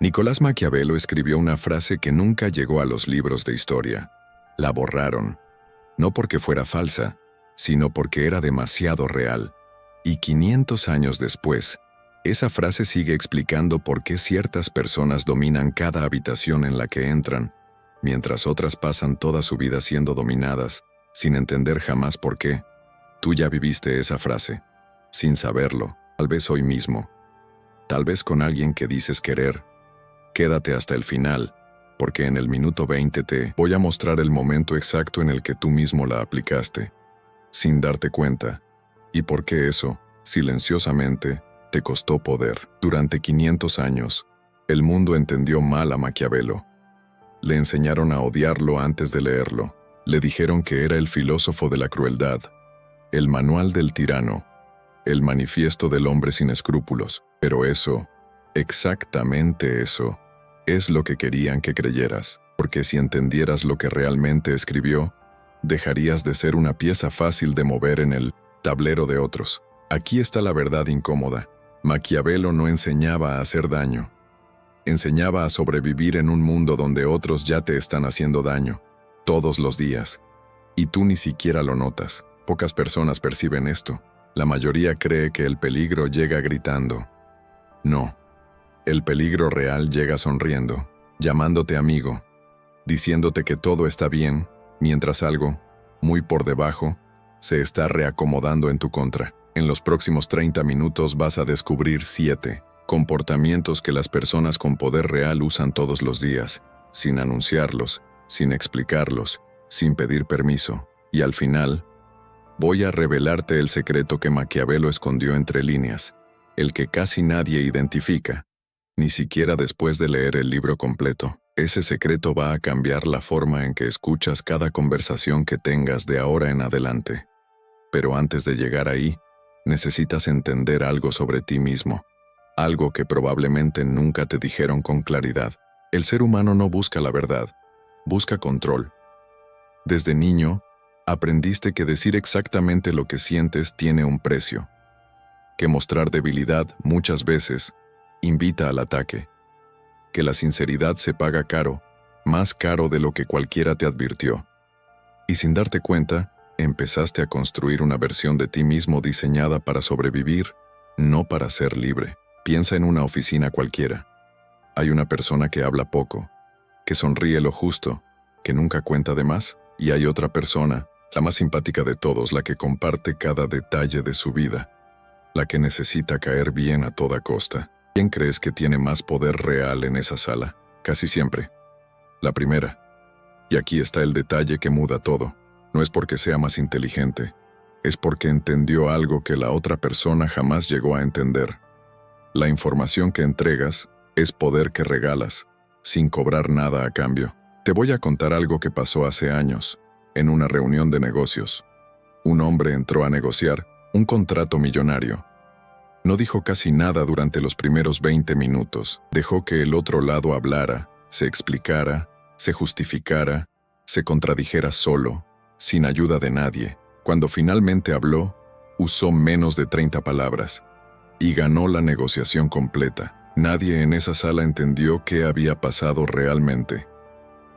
Nicolás Maquiavelo escribió una frase que nunca llegó a los libros de historia. La borraron, no porque fuera falsa, sino porque era demasiado real. Y 500 años después, esa frase sigue explicando por qué ciertas personas dominan cada habitación en la que entran, mientras otras pasan toda su vida siendo dominadas, sin entender jamás por qué. Tú ya viviste esa frase, sin saberlo, tal vez hoy mismo, tal vez con alguien que dices querer. Quédate hasta el final, porque en el minuto 20 te voy a mostrar el momento exacto en el que tú mismo la aplicaste, sin darte cuenta, y por qué eso, silenciosamente, te costó poder. Durante 500 años, el mundo entendió mal a Maquiavelo. Le enseñaron a odiarlo antes de leerlo. Le dijeron que era el filósofo de la crueldad, el manual del tirano, el manifiesto del hombre sin escrúpulos. Pero eso, exactamente eso, es lo que querían que creyeras, porque si entendieras lo que realmente escribió, dejarías de ser una pieza fácil de mover en el tablero de otros. Aquí está la verdad incómoda. Maquiavelo no enseñaba a hacer daño. Enseñaba a sobrevivir en un mundo donde otros ya te están haciendo daño, todos los días. Y tú ni siquiera lo notas. Pocas personas perciben esto. La mayoría cree que el peligro llega gritando. No. El peligro real llega sonriendo, llamándote amigo, diciéndote que todo está bien, mientras algo, muy por debajo, se está reacomodando en tu contra. En los próximos 30 minutos vas a descubrir 7 comportamientos que las personas con poder real usan todos los días, sin anunciarlos, sin explicarlos, sin pedir permiso. Y al final, voy a revelarte el secreto que Maquiavelo escondió entre líneas, el que casi nadie identifica, ni siquiera después de leer el libro completo. Ese secreto va a cambiar la forma en que escuchas cada conversación que tengas de ahora en adelante. Pero antes de llegar ahí, necesitas entender algo sobre ti mismo, algo que probablemente nunca te dijeron con claridad. El ser humano no busca la verdad, busca control. Desde niño, aprendiste que decir exactamente lo que sientes tiene un precio, que mostrar debilidad muchas veces invita al ataque, que la sinceridad se paga caro, más caro de lo que cualquiera te advirtió. Y sin darte cuenta, empezaste a construir una versión de ti mismo diseñada para sobrevivir, no para ser libre. Piensa en una oficina cualquiera. Hay una persona que habla poco, que sonríe lo justo, que nunca cuenta de más, y hay otra persona, la más simpática de todos, la que comparte cada detalle de su vida, la que necesita caer bien a toda costa. ¿Quién crees que tiene más poder real en esa sala? Casi siempre. La primera. Y aquí está el detalle que muda todo. No es porque sea más inteligente, es porque entendió algo que la otra persona jamás llegó a entender. La información que entregas es poder que regalas, sin cobrar nada a cambio. Te voy a contar algo que pasó hace años, en una reunión de negocios. Un hombre entró a negociar un contrato millonario. No dijo casi nada durante los primeros 20 minutos. Dejó que el otro lado hablara, se explicara, se justificara, se contradijera solo, sin ayuda de nadie. Cuando finalmente habló, usó menos de 30 palabras y ganó la negociación completa. Nadie en esa sala entendió qué había pasado realmente.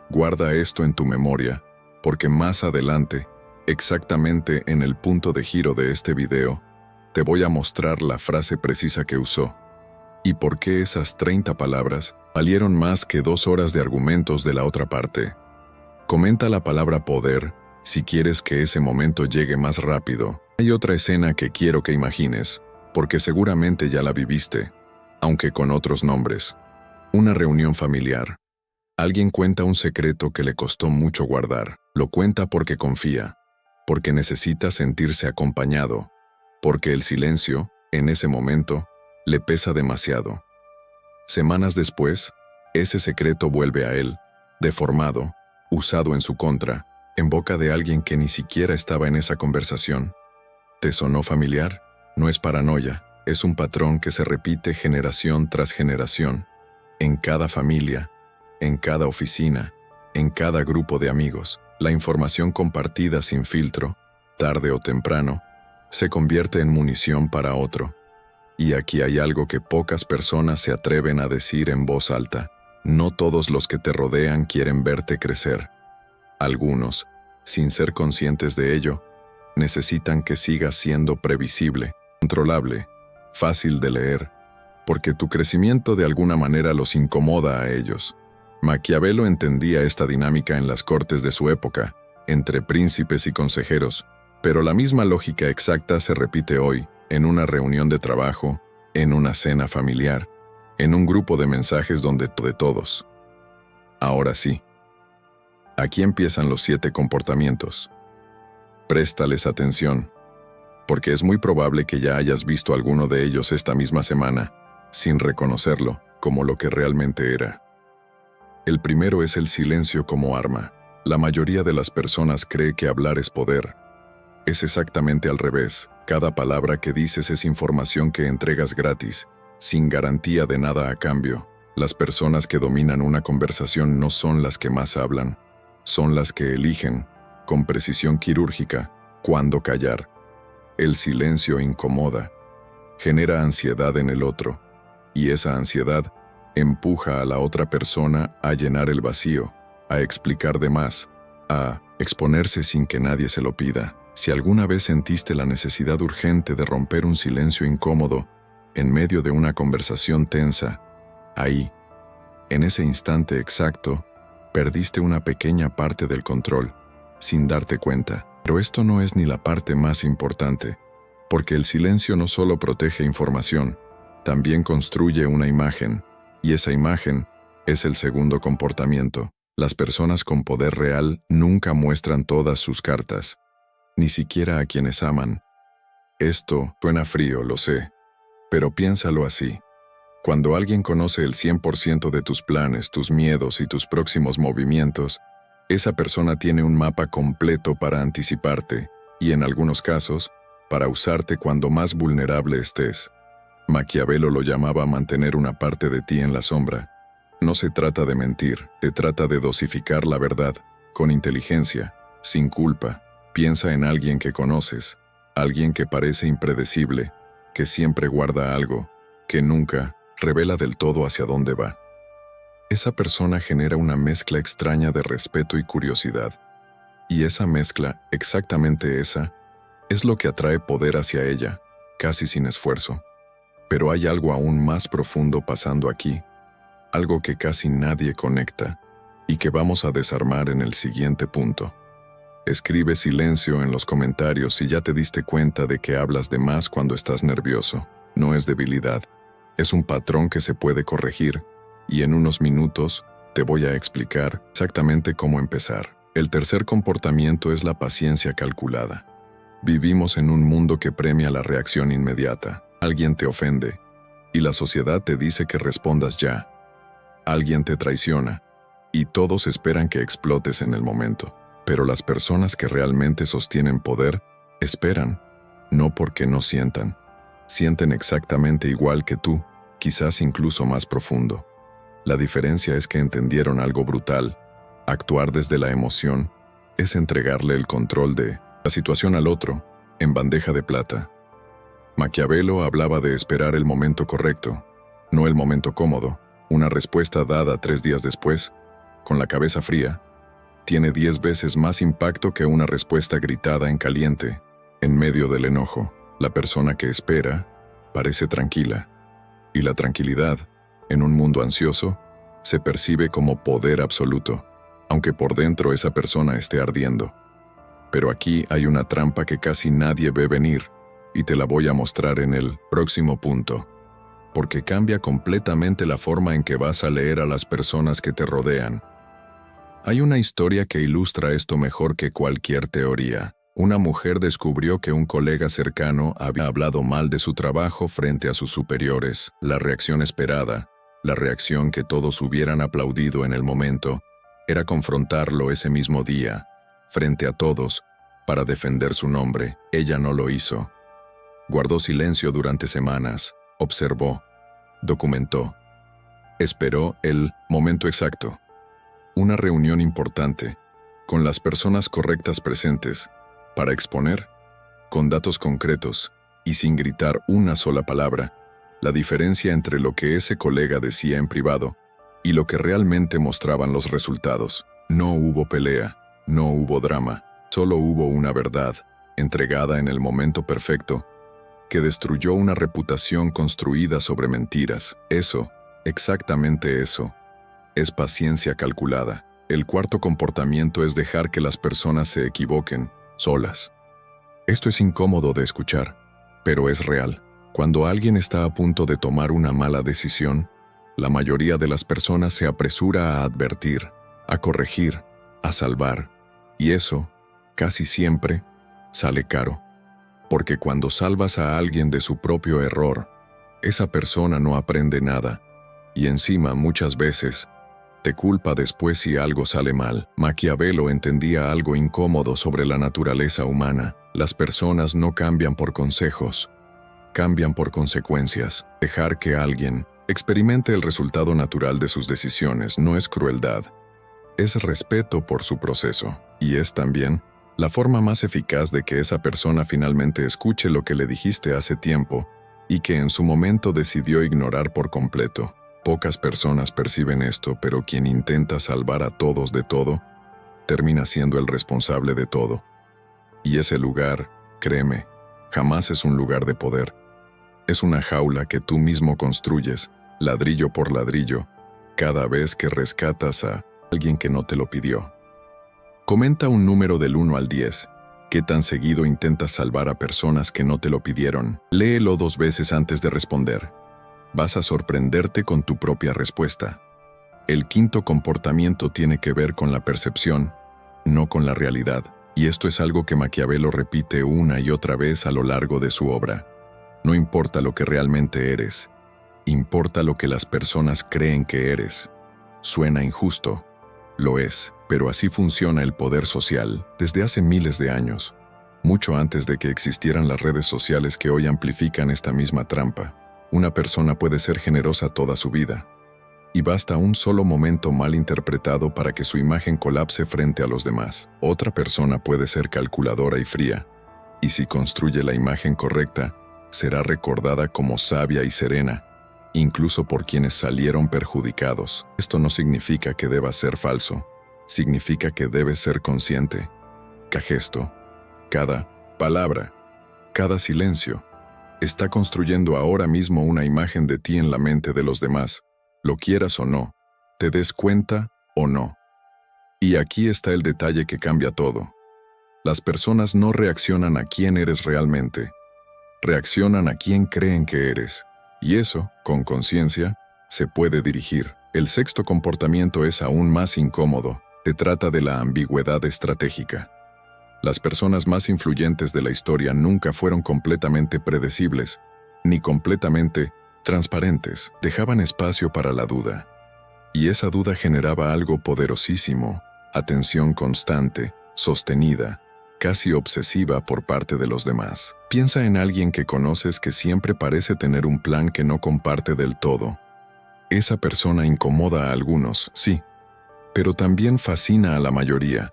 Guarda esto en tu memoria, porque más adelante, exactamente en el punto de giro de este video, te voy a mostrar la frase precisa que usó, y por qué esas 30 palabras valieron más que 2 horas de argumentos de la otra parte. Comenta la palabra poder si quieres que ese momento llegue más rápido. Hay otra escena que quiero que imagines, porque seguramente ya la viviste, aunque con otros nombres. Una reunión familiar. Alguien cuenta un secreto que le costó mucho guardar. Lo cuenta porque confía, porque necesita sentirse acompañado, porque el silencio, en ese momento, le pesa demasiado. Semanas después, ese secreto vuelve a él, deformado, usado en su contra, en boca de alguien que ni siquiera estaba en esa conversación. ¿Te sonó familiar? No es paranoia, es un patrón que se repite generación tras generación, en cada familia, en cada oficina, en cada grupo de amigos. La información compartida sin filtro, tarde o temprano, se convierte en munición para otro. Y aquí hay algo que pocas personas se atreven a decir en voz alta. No todos los que te rodean quieren verte crecer. Algunos, sin ser conscientes de ello, necesitan que sigas siendo previsible, controlable, fácil de leer, porque tu crecimiento de alguna manera los incomoda a ellos. Maquiavelo entendía esta dinámica en las cortes de su época, entre príncipes y consejeros, pero la misma lógica exacta se repite hoy, en una reunión de trabajo, en una cena familiar, en un grupo de mensajes donde de todos. Ahora sí. Aquí empiezan los 7 comportamientos. Préstales atención, porque es muy probable que ya hayas visto alguno de ellos esta misma semana, sin reconocerlo como lo que realmente era. El primero es el silencio como arma. La mayoría de las personas cree que hablar es poder. Es exactamente al revés. Cada palabra que dices es información que entregas gratis, sin garantía de nada a cambio. Las personas que dominan una conversación no son las que más hablan, son las que eligen, con precisión quirúrgica, cuándo callar. El silencio incomoda, genera ansiedad en el otro, y esa ansiedad empuja a la otra persona a llenar el vacío, a explicar de más, a exponerse sin que nadie se lo pida. Si alguna vez sentiste la necesidad urgente de romper un silencio incómodo en medio de una conversación tensa, ahí, en ese instante exacto, perdiste una pequeña parte del control, sin darte cuenta. Pero esto no es ni la parte más importante, porque el silencio no solo protege información, también construye una imagen, y esa imagen es el segundo comportamiento. Las personas con poder real nunca muestran todas sus cartas, ni siquiera a quienes aman. Esto suena frío, lo sé, pero piénsalo así. Cuando alguien conoce el 100% de tus planes, tus miedos y tus próximos movimientos, esa persona tiene un mapa completo para anticiparte y, en algunos casos, para usarte cuando más vulnerable estés. Maquiavelo lo llamaba mantener una parte de ti en la sombra. No se trata de mentir, se trata de dosificar la verdad, con inteligencia, sin culpa. Piensa en alguien que conoces, alguien que parece impredecible, que siempre guarda algo, que nunca revela del todo hacia dónde va. Esa persona genera una mezcla extraña de respeto y curiosidad. Y esa mezcla, exactamente esa, es lo que atrae poder hacia ella, casi sin esfuerzo. Pero hay algo aún más profundo pasando aquí, algo que casi nadie conecta, y que vamos a desarmar en el siguiente punto. Escribe silencio en los comentarios si ya te diste cuenta de que hablas de más cuando estás nervioso. No es debilidad, es un patrón que se puede corregir, y en unos minutos te voy a explicar exactamente cómo empezar. El tercer comportamiento es la paciencia calculada. Vivimos en un mundo que premia la reacción inmediata. Alguien te ofende, y la sociedad te dice que respondas ya. Alguien te traiciona, y todos esperan que explotes en el momento. Pero las personas que realmente sostienen poder, esperan, no porque no sientan. Sienten exactamente igual que tú, quizás incluso más profundo. La diferencia es que entendieron algo brutal. Actuar desde la emoción es entregarle el control de la situación al otro, en bandeja de plata. Maquiavelo hablaba de esperar el momento correcto, no el momento cómodo. Una respuesta dada 3 días después, con la cabeza fría, tiene 10 veces más impacto que una respuesta gritada en caliente, en medio del enojo. La persona que espera parece tranquila, y la tranquilidad, en un mundo ansioso, se percibe como poder absoluto, aunque por dentro esa persona esté ardiendo. Pero aquí hay una trampa que casi nadie ve venir, y te la voy a mostrar en el próximo punto, porque cambia completamente la forma en que vas a leer a las personas que te rodean. Hay una historia que ilustra esto mejor que cualquier teoría. Una mujer descubrió que un colega cercano había hablado mal de su trabajo frente a sus superiores. La reacción esperada, la reacción que todos hubieran aplaudido en el momento, era confrontarlo ese mismo día, frente a todos, para defender su nombre. Ella no lo hizo. Guardó silencio durante semanas, observó, documentó. Esperó el momento exacto. Una reunión importante, con las personas correctas presentes, para exponer, con datos concretos, y sin gritar una sola palabra, la diferencia entre lo que ese colega decía en privado y lo que realmente mostraban los resultados. No hubo pelea, no hubo drama, solo hubo una verdad, entregada en el momento perfecto, que destruyó una reputación construida sobre mentiras. Eso, exactamente eso, es paciencia calculada. El cuarto comportamiento es dejar que las personas se equivoquen, solas. Esto es incómodo de escuchar, pero es real. Cuando alguien está a punto de tomar una mala decisión, la mayoría de las personas se apresura a advertir, a corregir, a salvar. Y eso, casi siempre, sale caro. Porque cuando salvas a alguien de su propio error, esa persona no aprende nada. Y encima, muchas veces, te culpa después si algo sale mal. Maquiavelo entendía algo incómodo sobre la naturaleza humana. Las personas no cambian por consejos, cambian por consecuencias. Dejar que alguien experimente el resultado natural de sus decisiones no es crueldad, es respeto por su proceso. Y es también la forma más eficaz de que esa persona finalmente escuche lo que le dijiste hace tiempo y que en su momento decidió ignorar por completo. Pocas personas perciben esto, pero quien intenta salvar a todos de todo, termina siendo el responsable de todo. Y ese lugar, créeme, jamás es un lugar de poder. Es una jaula que tú mismo construyes, ladrillo por ladrillo, cada vez que rescatas a alguien que no te lo pidió. Comenta un número del 1 al 10. ¿Qué tan seguido intentas salvar a personas que no te lo pidieron? Léelo 2 veces antes de responder. Vas a sorprenderte con tu propia respuesta. El quinto comportamiento tiene que ver con la percepción, no con la realidad. Y esto es algo que Maquiavelo repite una y otra vez a lo largo de su obra. No importa lo que realmente eres, importa lo que las personas creen que eres. Suena injusto, lo es, pero así funciona el poder social desde hace miles de años, mucho antes de que existieran las redes sociales que hoy amplifican esta misma trampa. Una persona puede ser generosa toda su vida, y basta un solo momento mal interpretado para que su imagen colapse frente a los demás. Otra persona puede ser calculadora y fría, y si construye la imagen correcta, será recordada como sabia y serena, incluso por quienes salieron perjudicados. Esto no significa que deba ser falso, significa que debes ser consciente. Cada gesto, cada palabra, cada silencio, está construyendo ahora mismo una imagen de ti en la mente de los demás, lo quieras o no, te des cuenta o no. Y aquí está el detalle que cambia todo. Las personas no reaccionan a quién eres realmente, reaccionan a quién creen que eres. Y eso, con conciencia, se puede dirigir. El sexto comportamiento es aún más incómodo. Se trata de la ambigüedad estratégica. Las personas más influyentes de la historia nunca fueron completamente predecibles, ni completamente transparentes. Dejaban espacio para la duda. Y esa duda generaba algo poderosísimo, atención constante, sostenida, casi obsesiva por parte de los demás. Piensa en alguien que conoces que siempre parece tener un plan que no comparte del todo. Esa persona incomoda a algunos, sí, pero también fascina a la mayoría,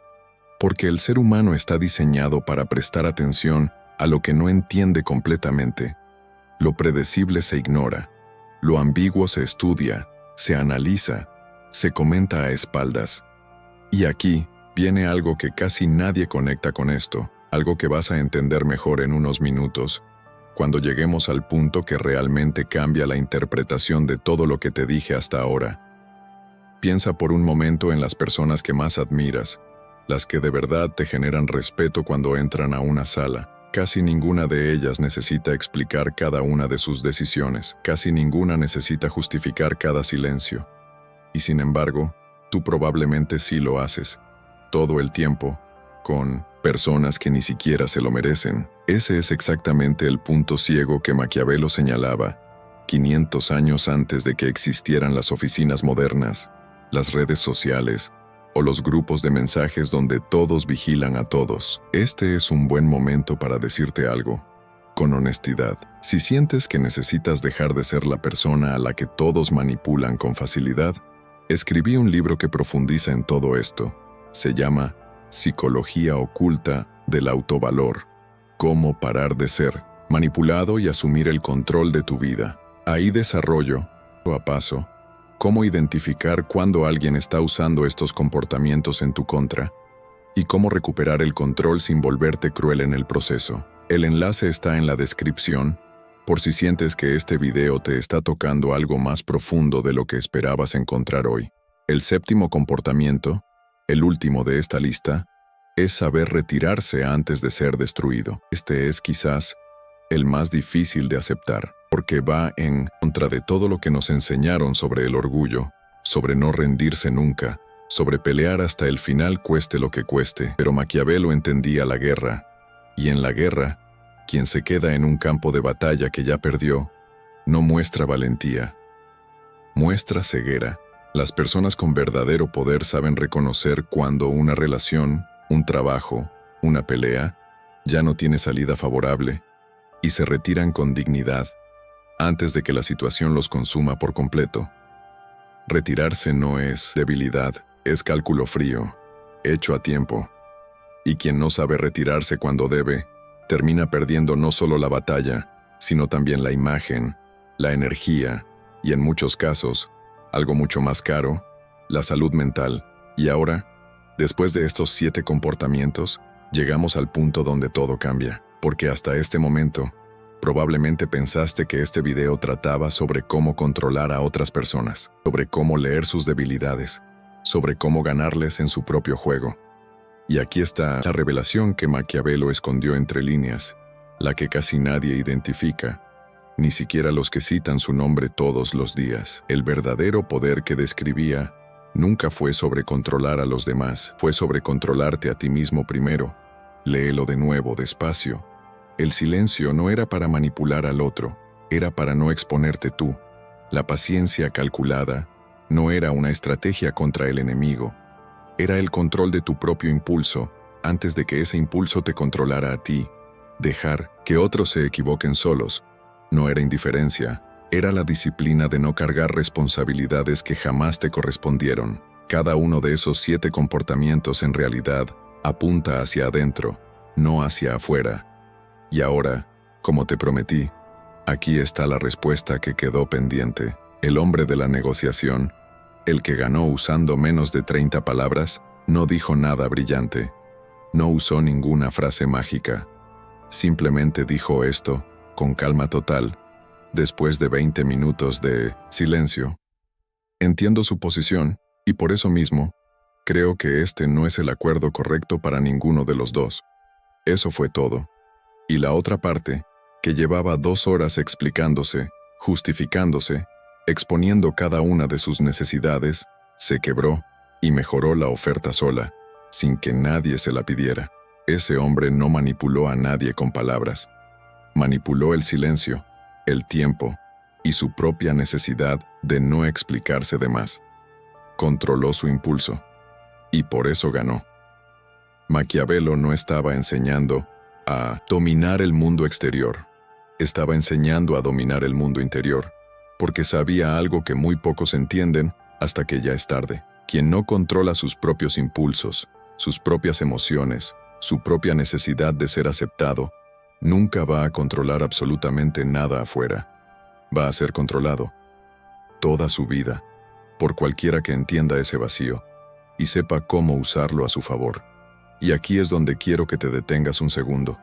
porque el ser humano está diseñado para prestar atención a lo que no entiende completamente. Lo predecible se ignora, lo ambiguo se estudia, se analiza, se comenta a espaldas. Y aquí viene algo que casi nadie conecta con esto, algo que vas a entender mejor en unos minutos, cuando lleguemos al punto que realmente cambia la interpretación de todo lo que te dije hasta ahora. Piensa por un momento en las personas que más admiras, las que de verdad te generan respeto cuando entran a una sala. Casi ninguna de ellas necesita explicar cada una de sus decisiones, casi ninguna necesita justificar cada silencio. Y sin embargo, tú probablemente sí lo haces, todo el tiempo, con personas que ni siquiera se lo merecen. Ese es exactamente el punto ciego que Maquiavelo señalaba 500 años antes de que existieran las oficinas modernas, las redes sociales o los grupos de mensajes donde todos vigilan a todos. Este es un buen momento para decirte algo, con honestidad. Si sientes que necesitas dejar de ser la persona a la que todos manipulan con facilidad, escribí un libro que profundiza en todo esto. Se llama Psicología oculta del autovalor. Cómo parar de ser manipulado y asumir el control de tu vida. Ahí desarrollo, paso a paso, cómo identificar cuando alguien está usando estos comportamientos en tu contra y cómo recuperar el control sin volverte cruel en el proceso. El enlace está en la descripción, por si sientes que este video te está tocando algo más profundo de lo que esperabas encontrar hoy. El séptimo comportamiento, el último de esta lista, es saber retirarse antes de ser destruido. Este es quizás el más difícil de aceptar, porque va en contra de todo lo que nos enseñaron sobre el orgullo, sobre no rendirse nunca, sobre pelear hasta el final cueste lo que cueste. Pero Maquiavelo entendía la guerra, y en la guerra, quien se queda en un campo de batalla que ya perdió, no muestra valentía, muestra ceguera. Las personas con verdadero poder saben reconocer cuando una relación, un trabajo, una pelea, ya no tiene salida favorable, y se retiran con dignidad, antes de que la situación los consuma por completo. Retirarse no es debilidad, es cálculo frío, hecho a tiempo. Y quien no sabe retirarse cuando debe, termina perdiendo no solo la batalla, sino también la imagen, la energía, y en muchos casos, algo mucho más caro, la salud mental. Y ahora, después de estos 7 comportamientos, llegamos al punto donde todo cambia, porque hasta este momento, probablemente pensaste que este video trataba sobre cómo controlar a otras personas, sobre cómo leer sus debilidades, sobre cómo ganarles en su propio juego. Y aquí está la revelación que Maquiavelo escondió entre líneas, la que casi nadie identifica, ni siquiera los que citan su nombre todos los días. El verdadero poder que describía nunca fue sobre controlar a los demás, fue sobre controlarte a ti mismo primero. Léelo de nuevo, despacio. El silencio no era para manipular al otro, era para no exponerte tú. La paciencia calculada no era una estrategia contra el enemigo, era el control de tu propio impulso, antes de que ese impulso te controlara a ti. Dejar que otros se equivoquen solos no era indiferencia, era la disciplina de no cargar responsabilidades que jamás te correspondieron. Cada uno de esos 7 comportamientos en realidad apunta hacia adentro, no hacia afuera. Y ahora, como te prometí, aquí está la respuesta que quedó pendiente. El hombre de la negociación, el que ganó usando menos de 30 palabras, no dijo nada brillante. No usó ninguna frase mágica. Simplemente dijo esto, con calma total, después de 20 minutos de silencio. Entiendo su posición, y por eso mismo, creo que este no es el acuerdo correcto para ninguno de los dos. Eso fue todo. Y la otra parte, que llevaba 2 horas explicándose, justificándose, exponiendo cada una de sus necesidades, se quebró y mejoró la oferta sola, sin que nadie se la pidiera. Ese hombre no manipuló a nadie con palabras. Manipuló el silencio, el tiempo y su propia necesidad de no explicarse de más. Controló su impulso, y por eso ganó. Maquiavelo no estaba enseñando a dominar el mundo exterior. Estaba enseñando a dominar el mundo interior, porque sabía algo que muy pocos entienden hasta que ya es tarde. Quien no controla sus propios impulsos, sus propias emociones, su propia necesidad de ser aceptado, nunca va a controlar absolutamente nada afuera. Va a ser controlado toda su vida por cualquiera que entienda ese vacío y sepa cómo usarlo a su favor. Y aquí es donde quiero que te detengas un segundo.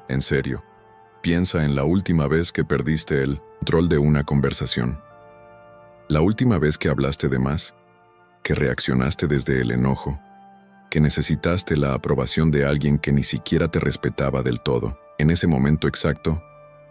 En serio, piensa en la última vez que perdiste el control de una conversación. La última vez que hablaste de más, que reaccionaste desde el enojo, que necesitaste la aprobación de alguien que ni siquiera te respetaba del todo. En ese momento exacto,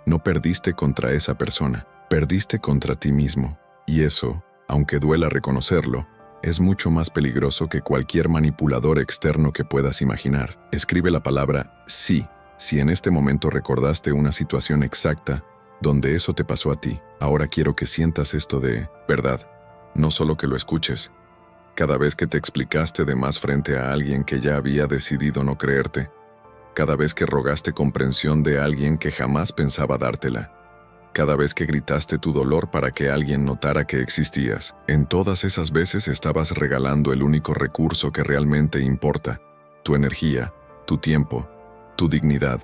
no perdiste contra esa persona, perdiste contra ti mismo. Y eso, aunque duela reconocerlo, es mucho más peligroso que cualquier manipulador externo que puedas imaginar. Escribe la palabra sí, si en este momento recordaste una situación exacta donde eso te pasó a ti. Ahora quiero que sientas esto de verdad, no solo que lo escuches. Cada vez que te explicaste de más frente a alguien que ya había decidido no creerte, cada vez que rogaste comprensión de alguien que jamás pensaba dártela, cada vez que gritaste tu dolor para que alguien notara que existías, en todas esas veces estabas regalando el único recurso que realmente importa, tu energía, tu tiempo, tu dignidad.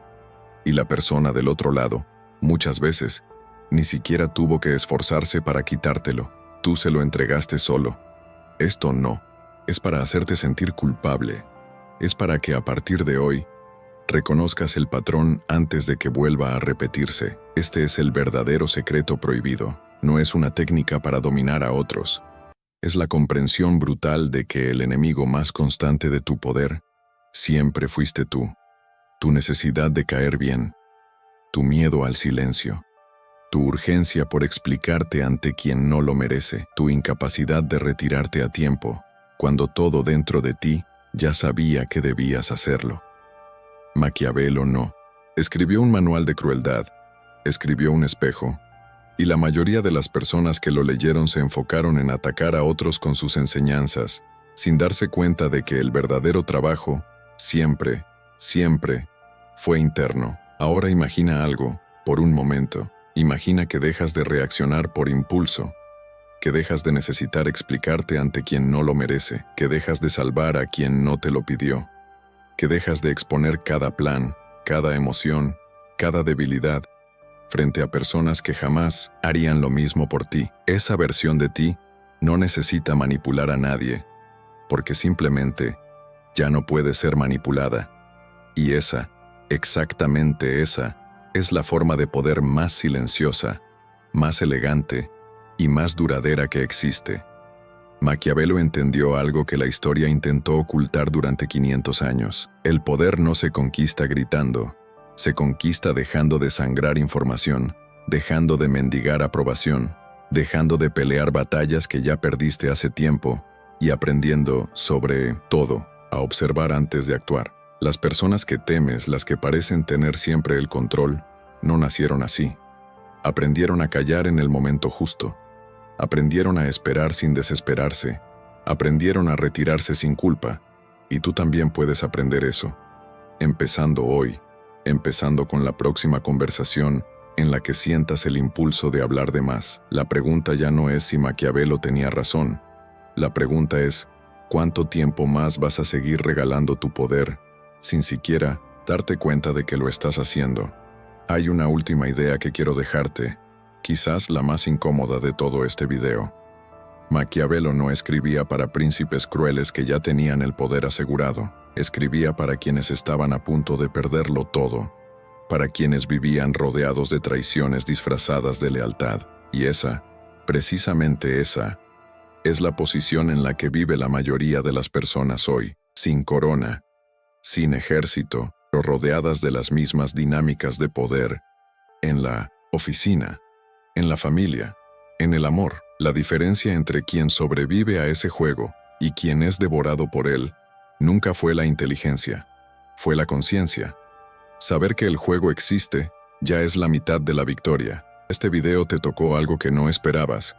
Y la persona del otro lado, muchas veces, Ni siquiera tuvo que esforzarse para quitártelo. Tú se lo entregaste solo. Esto no. Es para hacerte sentir culpable. Es para que a partir de hoy reconozcas el patrón antes de que vuelva a repetirse. Este es el verdadero secreto prohibido. No es una técnica para dominar a otros. Es la comprensión brutal de que el enemigo más constante de tu poder siempre fuiste tú. Tu necesidad de caer bien. Tu miedo al silencio. Tu urgencia por explicarte ante quien no lo merece. Tu incapacidad de retirarte a tiempo, cuando todo dentro de ti ya sabía que debías hacerlo. Maquiavelo no. Escribió un manual de crueldad, escribió un espejo, y la mayoría de las personas que lo leyeron se enfocaron en atacar a otros con sus enseñanzas, sin darse cuenta de que el verdadero trabajo, siempre, fue interno. Ahora imagina algo, por un momento. Imagina que dejas de reaccionar por impulso, que dejas de necesitar explicarte ante quien no lo merece, que dejas de salvar a quien no te lo pidió, que dejas de exponer cada plan, cada emoción, cada debilidad, frente a personas que jamás harían lo mismo por ti. Esa versión de ti no necesita manipular a nadie, porque simplemente ya no puede ser manipulada. Y esa, exactamente esa, es la forma de poder más silenciosa, más elegante y más duradera que existe. Maquiavelo entendió algo que la historia intentó ocultar durante 500 años. El poder no se conquista gritando, se conquista dejando de sangrar información, dejando de mendigar aprobación, dejando de pelear batallas que ya perdiste hace tiempo y aprendiendo, sobre todo, a observar antes de actuar. Las personas que temes, las que parecen tener siempre el control, no nacieron así. Aprendieron a callar en el momento justo. Aprendieron a esperar sin desesperarse. Aprendieron a retirarse sin culpa. Y tú también puedes aprender eso. Empezando hoy, empezando con la próxima conversación en la que sientas el impulso de hablar de más. La pregunta ya no es si Maquiavelo tenía razón. La pregunta es, ¿cuánto tiempo más vas a seguir regalando tu poder sin siquiera darte cuenta de que lo estás haciendo? Hay una última idea que quiero dejarte, quizás la más incómoda de todo este video. Maquiavelo no escribía para príncipes crueles que ya tenían el poder asegurado. Escribía para quienes estaban a punto de perderlo todo, para quienes vivían rodeados de traiciones disfrazadas de lealtad. Y esa, precisamente esa, es la posición en la que vive la mayoría de las personas hoy, sin corona, sin ejército, pero rodeadas de las mismas dinámicas de poder, en la oficina, en la familia, en el amor. La diferencia entre quien sobrevive a ese juego y quien es devorado por él nunca fue la inteligencia, fue la conciencia. Saber que el juego existe ya es la mitad de la victoria. Este video te tocó algo que no esperabas.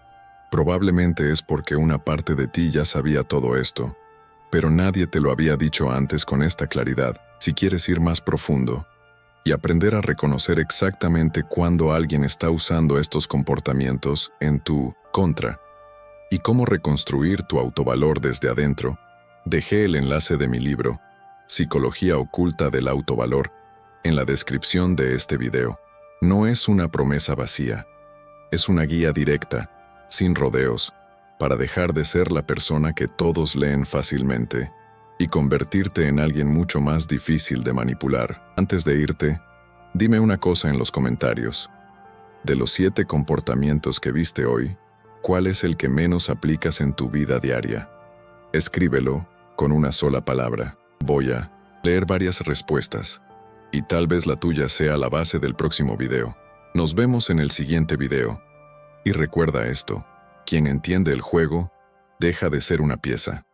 Probablemente es porque una parte de ti ya sabía todo esto, pero nadie te lo había dicho antes con esta claridad. Si quieres ir más profundo y aprender a reconocer exactamente cuándo alguien está usando estos comportamientos en tu contra y cómo reconstruir tu autovalor desde adentro, dejé el enlace de mi libro, Psicología Oculta del Autovalor, en la descripción de este video. No es una promesa vacía, es una guía directa, sin rodeos, para dejar de ser la persona que todos leen fácilmente y convertirte en alguien mucho más difícil de manipular. Antes de irte, dime una cosa en los comentarios. De los 7 comportamientos que viste hoy, ¿cuál es el que menos aplicas en tu vida diaria? Escríbelo con una sola palabra. Voy a leer varias respuestas, y tal vez la tuya sea la base del próximo video. Nos vemos en el siguiente video. Y recuerda esto, quien entiende el juego, deja de ser una pieza.